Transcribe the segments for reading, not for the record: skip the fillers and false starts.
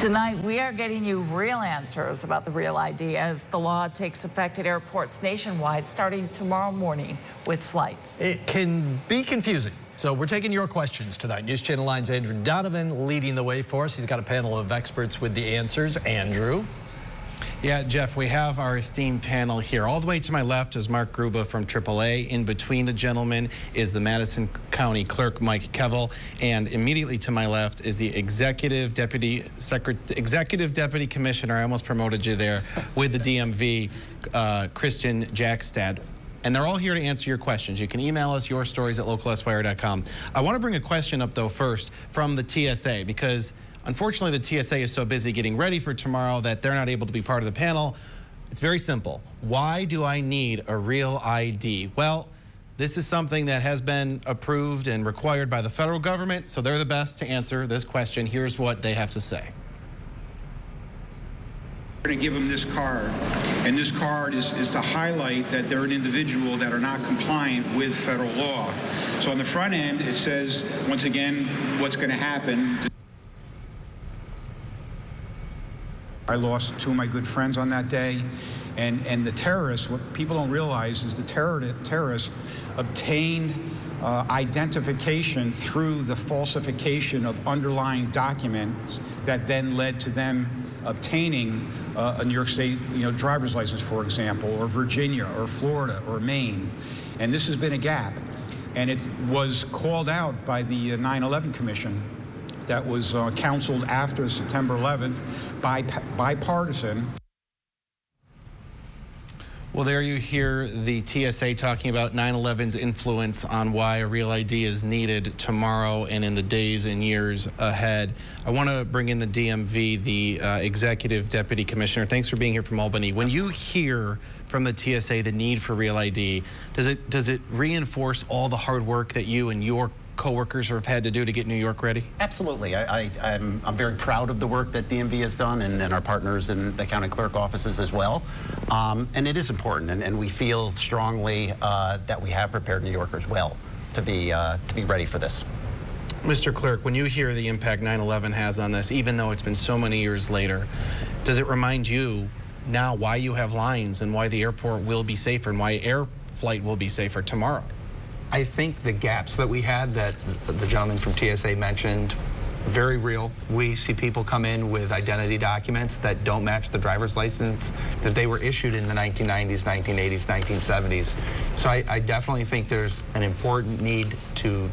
Tonight, we are getting you real answers about the Real ID as the law takes effect at airports nationwide starting tomorrow morning with flights. It can be confusing. So we're taking your questions tonight. News Channel 9's Andrew Donovan leading the way for us. He's got a panel of experts with the answers. Andrew? Yeah, Jeff, we have our esteemed panel here. All the way to my left is Mark Gruba from AAA. In between the gentlemen is the Madison County Clerk, Mike Kevel. And immediately to my left is the Executive Deputy Commissioner, I almost promoted you there, with the DMV, Christian Jackstad. And they're all here to answer your questions. You can email us your stories at localesquire.com. I want to bring a question up, though, first from the TSA, because unfortunately, the TSA is so busy getting ready for tomorrow that they're not able to be part of the panel. It's very simple. Why do I need a real ID? Well, this is something that has been approved and required by the federal government, so they're the best to answer this question. Here's what they have to say. We're going to give them this card, and this card is to highlight that they're an individual that are not compliant with federal law. So on the front end, it says, once again, what's going to happen. I lost two of my good friends on that day, and the terrorists, what people don't realize is the terrorists obtained identification through the falsification of underlying documents that then led to them obtaining a New York State, driver's license, for example, or Virginia, or Florida, or Maine. And this has been a gap, and it was called out by the 9/11 Commission. That was counseled after September 11th, bipartisan. Well, there you hear the TSA talking about 9/11's influence on why a real ID is needed tomorrow and in the days and years ahead. I want to bring in the DMV, the Executive Deputy Commissioner. Thanks for being here from Albany. When you hear from the TSA the need for real ID, does it reinforce all the hard work that you and your co-workers have had to do to get New York ready? Absolutely. I'm very proud of the work that DMV has done and our partners in the county clerk offices as well. And it is important, and we feel strongly that we have prepared New Yorkers well to be ready for this. Mr. Clerk, when you hear the impact 9/11 has on this, even though it's been so many years later, does it remind you now why you have lines and why the airport will be safer and why air flight will be safer tomorrow? I think the gaps that we had that the gentleman from TSA mentioned, very real. We see people come in with identity documents that don't match the driver's license that they were issued in the 1990s, 1980s, 1970s. So I definitely think there's an important need to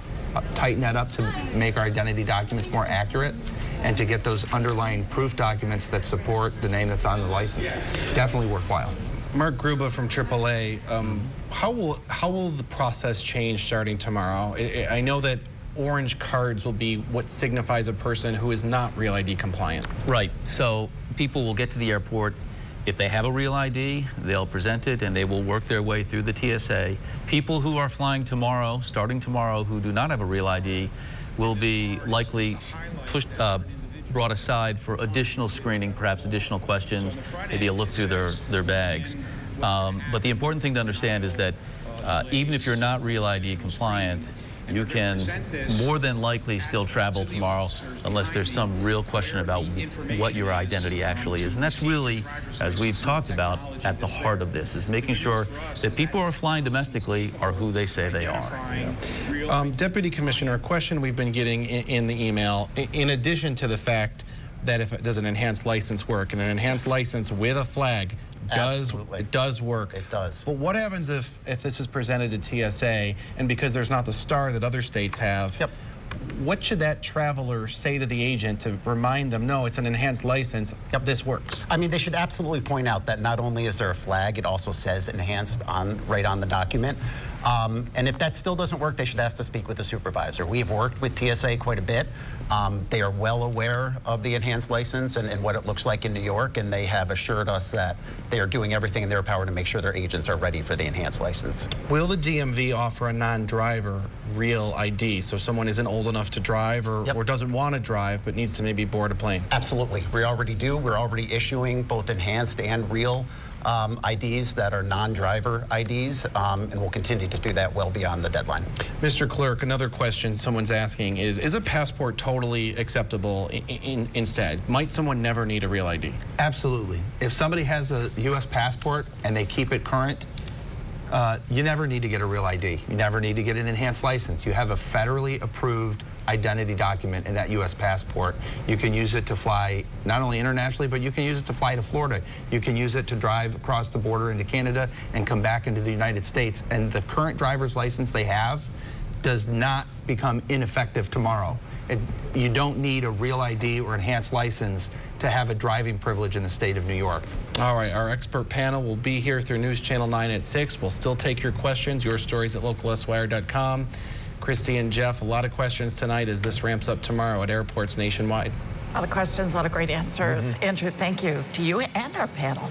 tighten that up to make our identity documents more accurate and to get those underlying proof documents that support the name that's on the license. Definitely worthwhile. Mark Gruba from AAA, how will the process change starting tomorrow? I know that orange cards will be what signifies a person who is not Real ID compliant. Right, so people will get to the airport. If they have a Real ID, they'll present it and they will work their way through the TSA. People who are flying tomorrow, starting tomorrow, who do not have a Real ID will be likely pushed, brought aside for additional screening, perhaps additional questions, maybe a look through their bags. But the important thing to understand is that even if you're not Real ID compliant, you can more than likely still travel tomorrow unless there's some real question about what your identity actually is. And that's really, as we've talked about, at the heart of this, is making sure that people who are flying domestically are who they say they are. Deputy Commissioner, a question we've been getting in the email, in addition to the fact that if it does an enhanced license work, and an enhanced license with a flag does work. It does. But what happens if this is presented to TSA and because there's not the star that other states have, yep. What should that traveler say to the agent to remind them, no, it's an enhanced license, yep, this works? I mean, they should absolutely point out that not only is there a flag, it also says enhanced right on the document. And if that still doesn't work, they should ask to speak with the supervisor. We've worked with TSA quite a bit. They are well aware of the enhanced license and what it looks like in New York, and they have assured us that they are doing everything in their power to make sure their agents are ready for the enhanced license. Will the DMV offer a non-driver Real ID, so someone isn't old enough to drive or doesn't want to drive but needs to maybe board a plane? Absolutely. We already do. We're already issuing both enhanced and real IDs that are non-driver IDs, and we'll continue to do that well beyond the deadline. Mr. Clerk, another question someone's asking is a passport totally acceptable instead? Might someone never need a real ID? Absolutely. If somebody has a U.S. passport and they keep it current, you never need to get a real ID. You never need to get an enhanced license. You have a federally approved identity document in that U.S. passport. You can use it to fly not only internationally, but you can use it to fly to Florida. You can use it to drive across the border into Canada and come back into the United States. And the current driver's license they have does not become ineffective tomorrow. You don't need a real ID or enhanced license to have a driving privilege in the state of New York. All right, our expert panel will be here through News Channel 9 at 6. We'll still take your questions, your stories at localswire.com. Christy and Jeff, a lot of questions tonight as this ramps up tomorrow at airports nationwide. A lot of questions, a lot of great answers. Andrew, thank you to you and our panel.